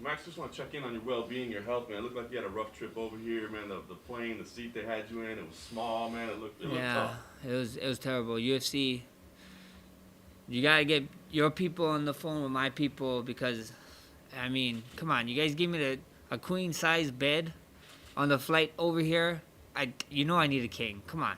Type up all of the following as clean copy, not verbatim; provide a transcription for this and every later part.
Max, just want to check in on your well-being, your health, man. It looked like you had a rough trip over here, man. The plane, the seat they had you in, it was small, man. It looked Yeah, tough. it was terrible. UFC, you gotta get your people on the phone with my people because, I mean, come on, you guys give me a queen size bed on the flight over here. I need a king. Come on,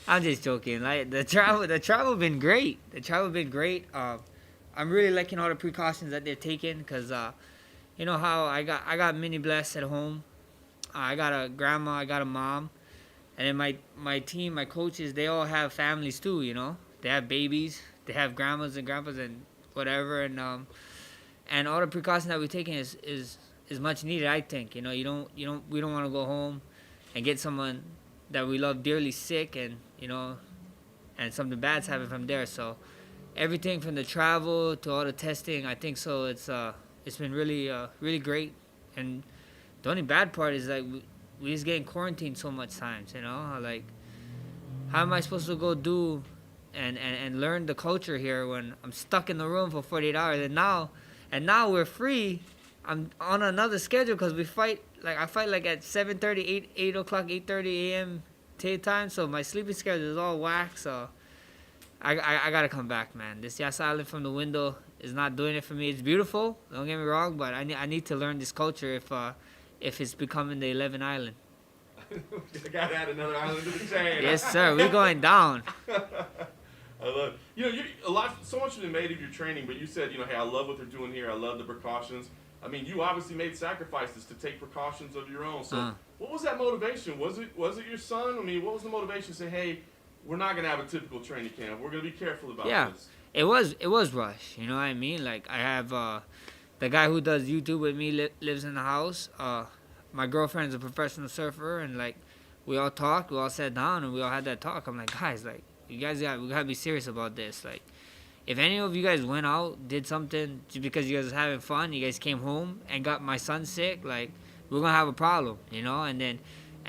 I'm just joking. Like the travel been great. The travel been great. I'm really liking all the precautions that they're taking because you know how I got mini bless at home. I got a grandma, I got a mom, and then my team, my coaches, they all have families too. They have babies, they have grandmas and grandpas and whatever, and all the precautions that we're taking is much needed. I think we don't want to go home and get someone that we love dearly sick, and something bad's happening from there. So everything from the travel to all the testing, I think so. It's been really great, and the only bad part is like we just getting quarantined so much times. Like how am I supposed to go do and learn the culture here when I'm stuck in the room for 48 hours and now we're free. I'm on another schedule because we fight like I fight like at 7:30, 8 o'clock, 8:30 a.m. time. So my sleeping schedule is all whack. So I gotta come back, man. This Yas Island from the window is not doing it for me. It's beautiful, don't get me wrong, but I need to learn this culture if it's becoming the 11th island. I got to add another island to the chain. Yes, sir. We're going down. I love it. So much has been made of your training, but you said, hey, I love what they're doing here. I love the precautions. I mean, you obviously made sacrifices to take precautions of your own. So, what was that motivation? Was it your son? I mean, what was the motivation to say, hey, we're not gonna have a typical training camp. We're gonna be careful about this. It was rush. You know what I mean? Like I have the guy who does YouTube with me lives in the house. My girlfriend's a professional surfer, and like we all talked, we all sat down, and we all had that talk. I'm like, guys, like we gotta be serious about this. Like, if any of you guys went out, did something just because you guys was having fun, you guys came home and got my son sick, like we're gonna have a problem, and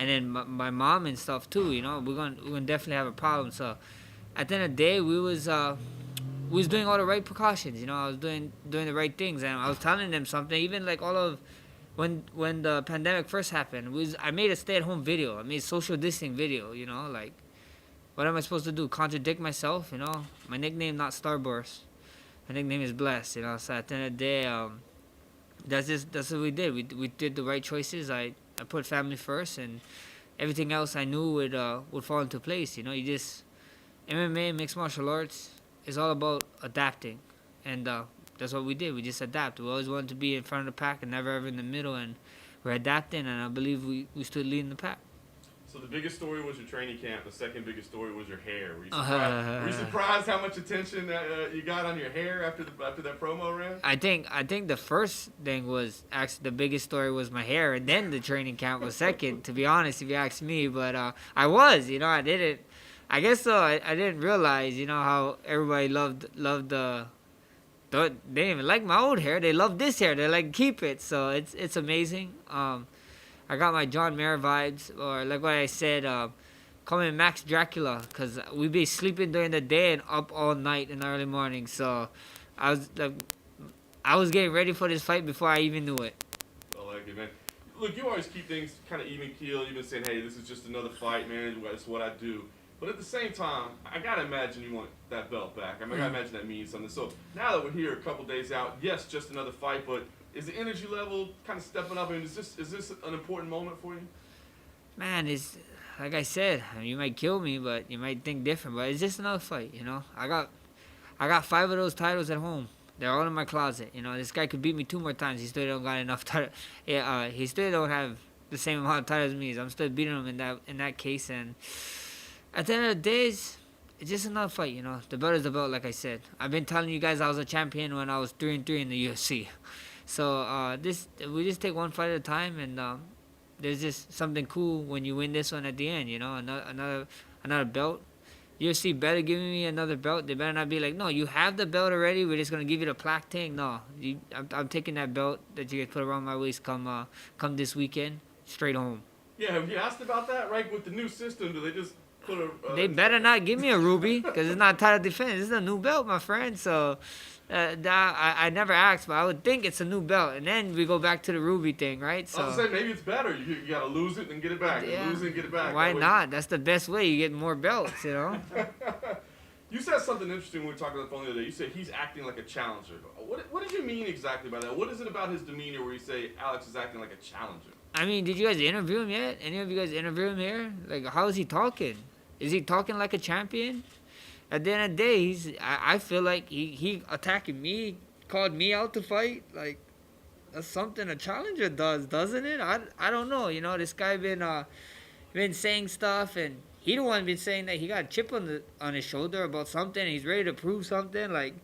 then my mom and stuff too, we're gonna definitely have a problem. So at the end of the day, we was doing all the right precautions, I was doing the right things, and I was telling them something, even like all of when the pandemic first happened, I made a stay-at-home video. I made a social distancing video, like what am I supposed to do? Contradict myself, My nickname not Starburst. My nickname is Blessed, So at the end of the day, that's what we did. We did the right choices. I put family first, and everything else I knew would fall into place. MMA, mixed martial arts, is all about adapting, and that's what we did. We just adapt. We always wanted to be in front of the pack and never ever in the middle, and we're adapting, and I believe we stood leading the pack. So the biggest story was your training camp. The second biggest story was your hair. Were you surprised how much attention you got on your hair after that promo ran? I think the first thing was actually the biggest story was my hair, and then the training camp was second. To be honest, if you ask me, but I was, I didn't. I guess so. I didn't realize, how everybody loved the. They didn't even like my old hair. They love this hair. They like keep it. So it's amazing. I got my John Mayer vibes, or like what I said, call me Max Dracula, because we be sleeping during the day and up all night in the early morning. So I was getting ready for this fight before I even knew it. I like it, man. Look, you always keep things kind of even keeled. You've been saying, hey, this is just another fight, man. It's what I do. But at the same time, I gotta imagine you want that belt back. I gotta imagine that means something. So now that we're here a couple days out, yes, just another fight, but is the energy level kind of stepping up? I mean, is this an important moment for you? Man, it's like I said. You might kill me, but you might think different. But it's just another fight, I got 5 of those titles at home. They're all in my closet. This guy could beat me 2 more times. He still don't got enough titles. Yeah, he still don't have the same amount of titles as me. So I'm still beating him in that case. And at the end of the day, it's just another fight. The belt is the belt, like I said. I've been telling you guys I was a champion when I was 3-3 in the UFC. So we just take one fight at a time, and there's just something cool when you win this one at the end. Another belt. UFC better give me another belt. They better not be like, no, you have the belt already. We're just gonna give you the plaque thing. No, I'm taking that belt that you guys put around my waist come this weekend straight home. Yeah, have you asked about that? Right, with the new system, do they just put a? They better not give me a ruby because it's not title defense. This is a new belt, my friend. So I never asked, but I would think it's a new belt, and then we go back to the Ruby thing, right? I was So gonna say maybe it's better. You gotta lose it and get it back. And yeah, lose it and get it back. why That way- not? That's the best way. You get more belts, you know. You said something interesting when we were talking on the phone the other day. You said he's acting like a challenger. What did you mean exactly by that? What is it about his demeanor where you say Alex is acting like a challenger? I mean, did you guys interview him yet? Any of you guys interview him here? Like, how is he talking? Is he talking like a champion? At the end of the day, I feel like he attacking me, called me out to fight. Like, that's something a challenger does, doesn't it? I don't know. You know, this guy been saying stuff, and he the one been saying that he got a chip on his shoulder about something, and he's ready to prove something. Like,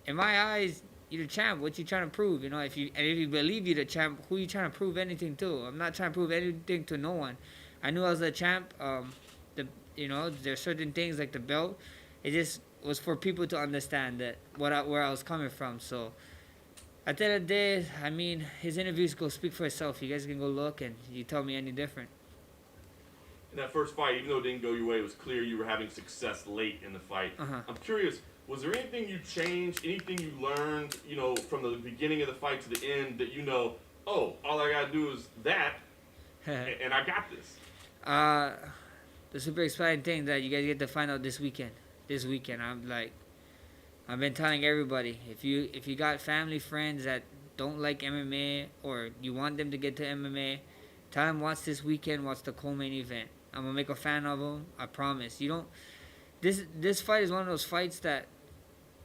in my eyes, you're the champ. What you trying to prove? You know, if you believe you're the champ, who you trying to prove anything to? I'm not trying to prove anything to no one. I knew I was a champ. There's certain things like the belt. It just was for people to understand that where I was coming from. So at the end of the day, I mean, his interviews go speak for itself. You guys can go look, and you tell me any different. In that first fight, even though it didn't go your way, it was clear you were having success late in the fight. Uh-huh. I'm curious, was there anything you changed, anything you learned, from the beginning of the fight to the end that all I gotta do is that, and I got this? The super exciting thing that you guys get to find out this weekend. I've been telling everybody, if you got family, friends that don't like MMA or you want them to get to MMA, tell them watch this weekend, watch the co-main event. I'm gonna make a fan of them. I promise. You don't. This fight is one of those fights that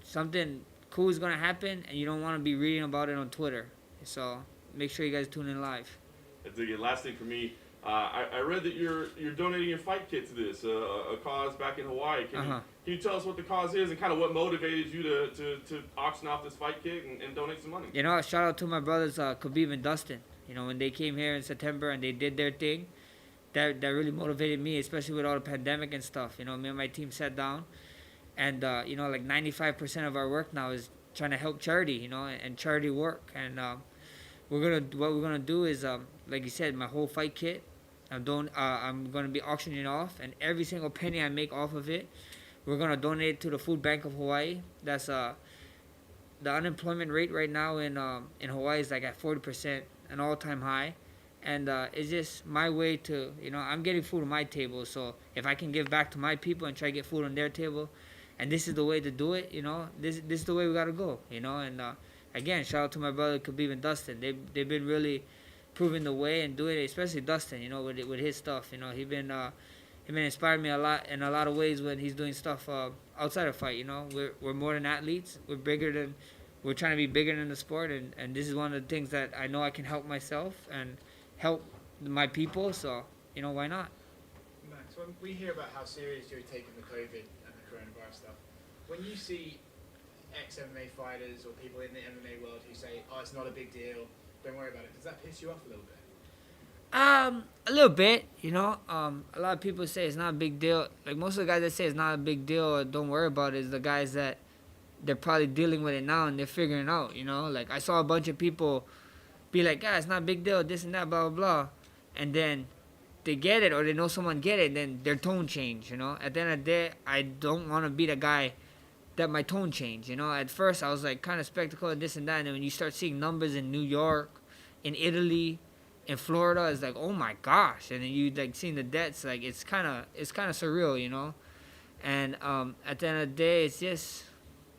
something cool is gonna happen, and you don't want to be reading about it on Twitter. So make sure you guys tune in live. That's the last thing for me. I read that you're donating your fight kit to this, a cause back in Hawaii. Can you tell us what the cause is and kind of what motivated you to auction off this fight kit and donate some money? You know, shout out to my brothers Khabib and Dustin. You know, when they came here in September and they did their thing, that really motivated me, especially with all the pandemic and stuff. You know, me and my team sat down, and like 95% of our work now is trying to help charity. You know, and charity work. And what we're gonna do is like you said, my whole fight kit. I'm gonna be auctioning off, and every single penny I make off of it, we're gonna donate it to the Food Bank of Hawaii. That's the unemployment rate right now in Hawaii is like at 40%, an all-time high, and it's just my way to I'm getting food on my table. So if I can give back to my people and try to get food on their table, and this is the way to do it, this is the way we gotta go, and again, shout out to my brother Khabib and Dustin. They've been really proving the way and doing it, especially Dustin, with his stuff. He been inspiring me a lot in a lot of ways when he's doing stuff outside of fight. We're more than athletes. We're trying to be bigger than the sport, and this is one of the things that I know I can help myself and help my people. So why not? Max, when we hear about how serious you're taking the COVID and the coronavirus stuff, when you see ex-MMA fighters or people in the MMA world who say, "Oh, it's not a big deal, don't worry about it," does that piss you off a little bit? A little bit, a lot of people say it's not a big deal. Like, most of the guys that say it's not a big deal or don't worry about it is the guys that they're probably dealing with it now and they're figuring it out, Like, I saw a bunch of people be like, it's not a big deal, this and that, blah, blah, blah. And then they get it or they know someone get it, then their tone change, At the end of the day, I don't want to be the guy that my tone changed, At first, I was like kind of spectacle and this and that, and then when you start seeing numbers in New York, in Italy, in Florida, it's like, oh my gosh, and then you like seeing the deaths, like it's kind of surreal, And at the end of the day, it's just,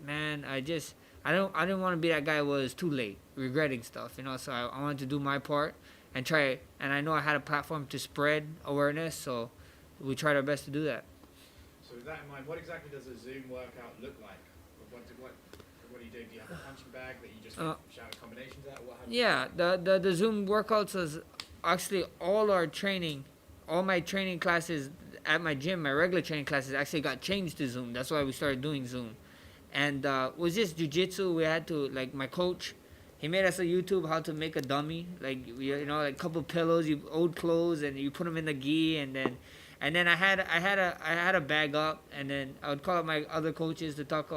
man, I didn't want to be that guy who was too late, regretting stuff, So I wanted to do my part and try, and I know I had a platform to spread awareness, so we tried our best to do that. So with that in mind, what exactly does a Zoom workout look like? What do you do? Do you have a punching bag that you just shout combinations at? What happens? Yeah, the Zoom workouts is actually all my training classes at my gym, my regular training classes actually got changed to Zoom. That's why we started doing Zoom. And it was just jiu-jitsu. We had to, like, my coach, he made us a YouTube how to make a dummy. Like, like a couple pillows, old clothes, and you put them in the gi, and then I had a bag up, and then I would call up my other coaches to talk,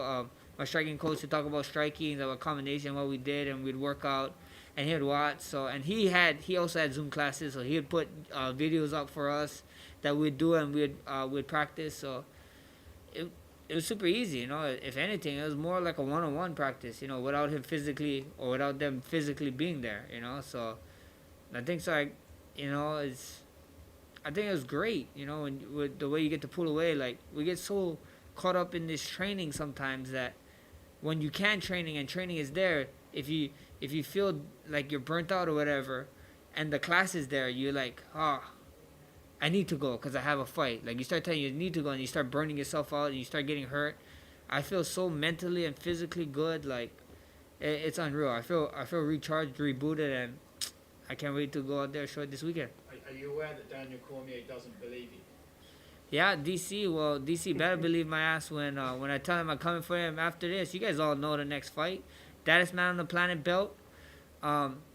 my striking coach to talk about striking, about combination, what we did, and we'd work out, and he would watch. So, and he also had Zoom classes, so he would put videos up for us that we'd do, and we'd practice. So it it was super easy. You know, if anything, it was more like a one-on-one practice. You know, without him physically or without them physically being there. You know, so I think so. You know, I think it was great. You know, and with the way you get to pull away, like we get so caught up in this training sometimes that when you can training and training is there, if you feel like you're burnt out or whatever, and the class is there, you're like, I need to go because I have a fight. Like you start telling you need to go and you start burning yourself out and you start getting hurt. I feel so mentally and physically good. Like it's unreal. I feel recharged, rebooted, and I can't wait to go out there and show it this weekend. Are you aware that Daniel Cormier doesn't believe you? Yeah, DC. Well, DC better believe my ass when I tell him I'm coming for him after this. You guys all know the next fight. Baddest man on the planet belt.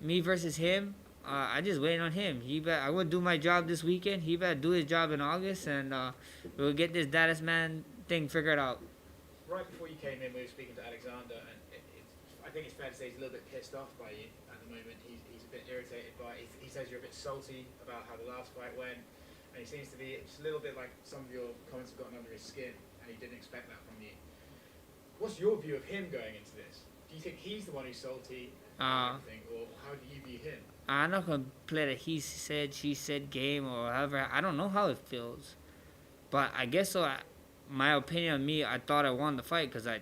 Me versus him. I just waiting on him. I will do my job this weekend. He better do his job in August, and we'll get this baddest man thing figured out. Right before you came in, we were speaking to Alexander, and I think it's fair to say he's a little bit pissed off by you at the moment. He's a bit irritated by it. He says you're a bit salty about how the last fight went, and he seems to be just a little bit like some of your comments have gotten under his skin, and he didn't expect that from you. What's your view of him going into this? Do you think he's the one who's salty, or how do you view him? I'm not gonna play the he said, she said game or however. I don't know how it feels, but I guess so. My opinion on me, I thought I won the fight because I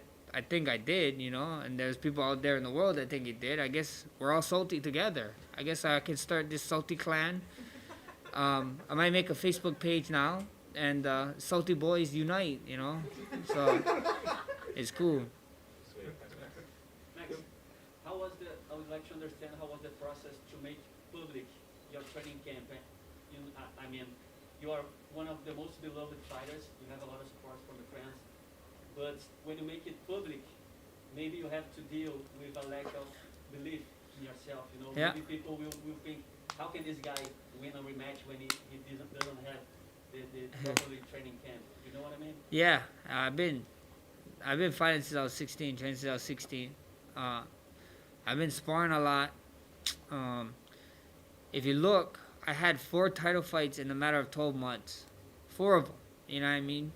think I did, you know. And there's people out there in the world that think he did. I guess we're all salty together. I guess I can start this salty clan. I might make a Facebook page now, and Salty Boys Unite, you know. So it's cool. Max, I would like to understand how was the process to make public your training camp. I mean, you are one of the most beloved fighters. You have a lot of support from the fans. But when you make it public, maybe you have to deal with a lack of belief in yourself. You know, Yeah. maybe people will think, how can this guy win a rematch when he doesn't have the properly training camp? You know what I mean? Yeah, I've been fighting since I was 16, training since I was 16. I've been sparring a lot. If you look, I had 4 title fights in a matter of 12 months. 4 of them, you know what I mean?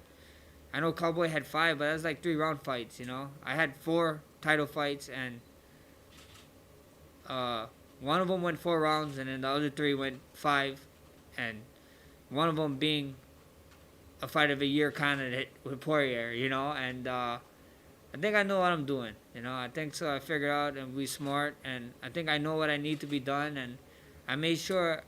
I know Cowboy had 5, but that was like 3-round fights, you know? I had 4 title fights, and one of them went 4 rounds, and then the other 3 went 5, and one of them being a fight of a year candidate with Poirier, you know? And I think I know what I'm doing, you know? I think so. I figured out and we smart, and I think I know what I need to be done, and I made sure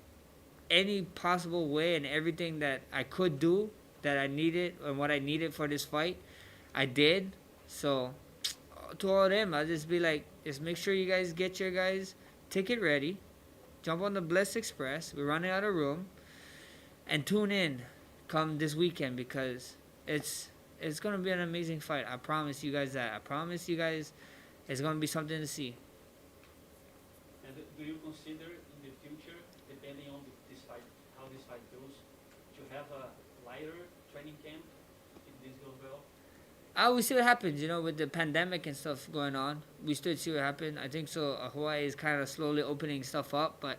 any possible way and everything that I could do that I needed and what I needed for this fight, I did. So to all of them, I'll just be like, just make sure you guys get your guys' ticket ready, jump on the Bliss Express, we're running out of room, and tune in come this weekend because it's gonna be an amazing fight. I promise you guys that. I promise you guys it's gonna be something to see. And do you consider in the future, depending on this fight, how this fight goes, to have a lighter training camp if this goes well? We see what happens, you know, with the pandemic and stuff going on. We still see what happens. I think so. Hawaii is kind of slowly opening stuff up, but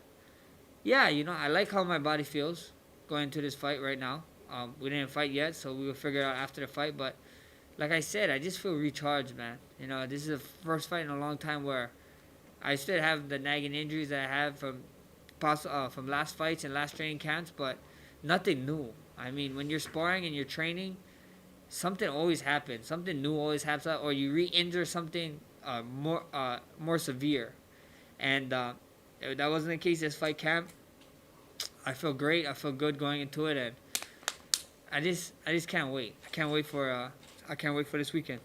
yeah, you know, I like how my body feels going into this fight right now. We didn't fight yet, so we will figure it out after the fight. But like I said, I just feel recharged, man. You know, this is the first fight in a long time where I still have the nagging injuries that I have from last fights and last training camps, but nothing new. I mean, when you're sparring and you're training, something always happens. Something new always happens, or you re-injure something more severe. And that wasn't the case this fight camp. I feel great. I feel good going into it, and I just can't wait. I can't wait for this weekend.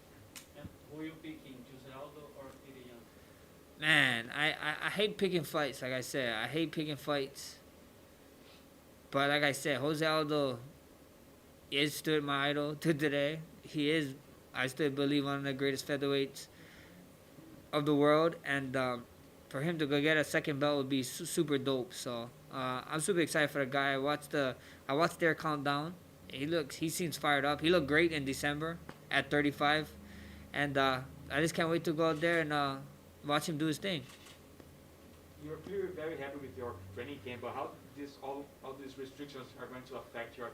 And who are you picking, Jose Aldo or Peter Young? Man, I hate picking fights. Like I said, I hate picking fights. But like I said, Jose Aldo is still my idol to today. He is, I still believe, one of the greatest featherweights of the world. And for him to go get a second belt would be super dope. So I'm super excited for the guy. I watched their countdown. He seems fired up. He looked great in December at 35. And I just can't wait to go out there and watch him do his thing. You're clearly very happy with your training camp, but how all these restrictions are going to affect your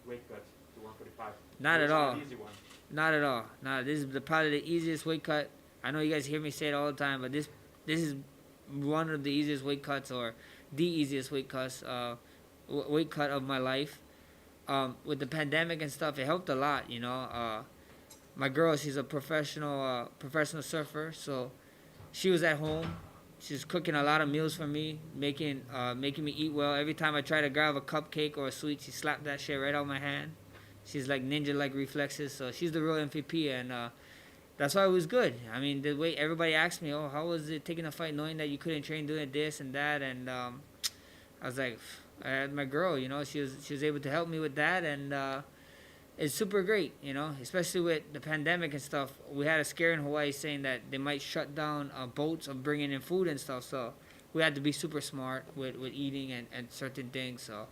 weight cut? to 145. Not It's at all. An easy one. Not at all. Nah, this is probably the easiest weight cut. I know you guys hear me say it all the time, but this is one of the easiest weight cuts, or the easiest weight cuts, weight cut of my life. With the pandemic and stuff, it helped a lot. You know, my girl, she's a professional surfer, so she was at home. She's cooking a lot of meals for me, making me eat well. Every time I try to grab a cupcake or a sweet, she slapped that shit right out of my hand. She's like ninja-like reflexes, so she's the real MVP, and that's why it was good. I mean, the way everybody asked me, oh, how was it taking a fight knowing that you couldn't train doing this and that, and I was like, I had my girl, you know, she was able to help me with that, and it's super great, you know, especially with the pandemic and stuff. We had a scare in Hawaii saying that they might shut down boats of bringing in food and stuff, so we had to be super smart with eating and certain things, so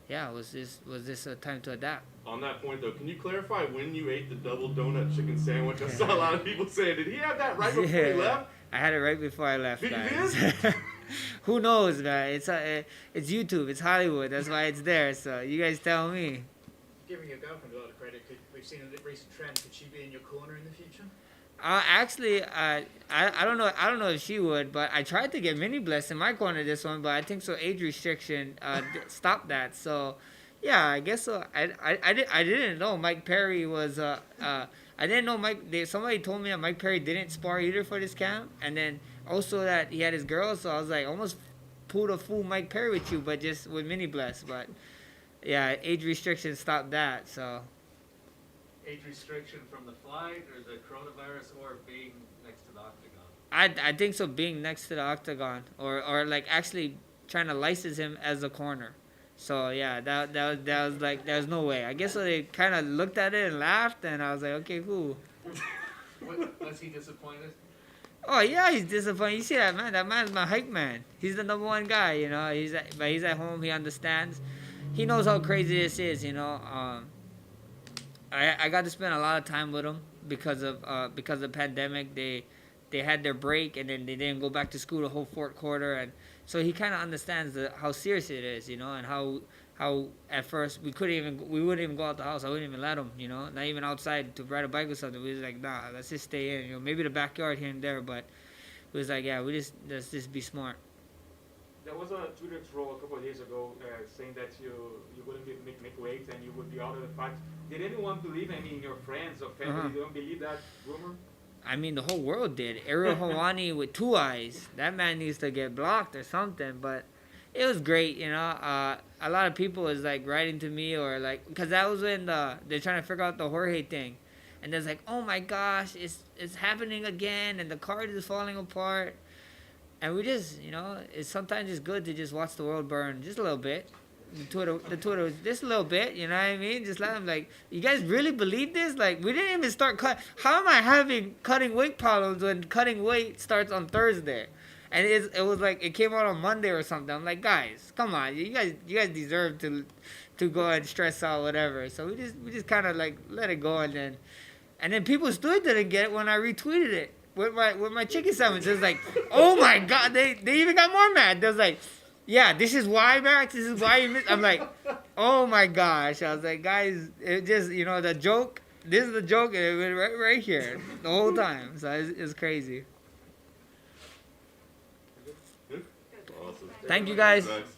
yeah, was this a time to adapt? On that point, though, can you clarify when you ate the double donut chicken sandwich? I saw a lot of people saying, did he have that right before he left? I had it right before I left, Did you guys. Who knows, man? It's YouTube. It's Hollywood. That's why it's there. So you guys tell me. Giving your girlfriend a lot of credit, we've seen a recent trend. Could she be in your corner in the future? Actually, I don't know. I don't know if she would, but I tried to get Mini Bless in my corner this one, but I think so age restriction stopped that. So, yeah, I guess so. I didn't know Mike Perry was I didn't know somebody told me that Mike Perry didn't spar either for this camp, and then also that he had his girl. So I was like, almost pulled a fool Mike Perry with you, but just with Mini Bless. But yeah, age restriction stopped that. So. Age restriction from the flight or the coronavirus or being next to the octagon? I think so, being next to the octagon or like actually trying to license him as a corner. So yeah, that was like there was no way. I guess so they kind of looked at it and laughed, and I was like, okay, cool. Was he disappointed? Oh yeah, he's disappointed. You see that man? That man's my hype man. He's the #1 guy, you know. He's at home. He understands. He knows how crazy this is, you know. I got to spend a lot of time with him because of the pandemic. They had their break and then they didn't go back to school the whole fourth quarter, and so he kind of understands how serious it is, you know, and how at first we wouldn't even go out the house. I wouldn't even let him, you know, not even outside to ride a bike or something. We was like, nah, let's just stay in, you know, maybe the backyard here and there, but it was like, yeah, let's just be smart. There was a Twitter troll a couple of days ago saying that you wouldn't make weight and you would be out of the fight. Did anyone believe? I mean, your friends or family don't believe that rumor? I mean, the whole world did. Ariel Helwani with 2 eyes. That man needs to get blocked or something. But it was great, you know. A lot of people was like writing to me or like, because that was when they're trying to figure out the Jorge thing, and there's like, oh my gosh, it's happening again, and the card is falling apart. And we just, you know, sometimes it's good to just watch the world burn just a little bit. The Twitter, just a little bit, you know what I mean? Just let them like, you guys really believe this? Like, we didn't even start how am I having cutting weight problems when cutting weight starts on Thursday? And it was like, it came out on Monday or something. I'm like, guys, come on, you guys deserve to go and stress out, whatever. So we just kind of like let it go, and then people still didn't get it when I retweeted it with my chicken sandwich. It was like, oh my god, they even got more mad. They was like, yeah, this is why, Max. This is why you missed. I'm like, oh my gosh. I was like, guys, it just, you know, the joke. This is the joke, and it went right here the whole time. So it's crazy. Awesome. Thank you, guys. Thanks.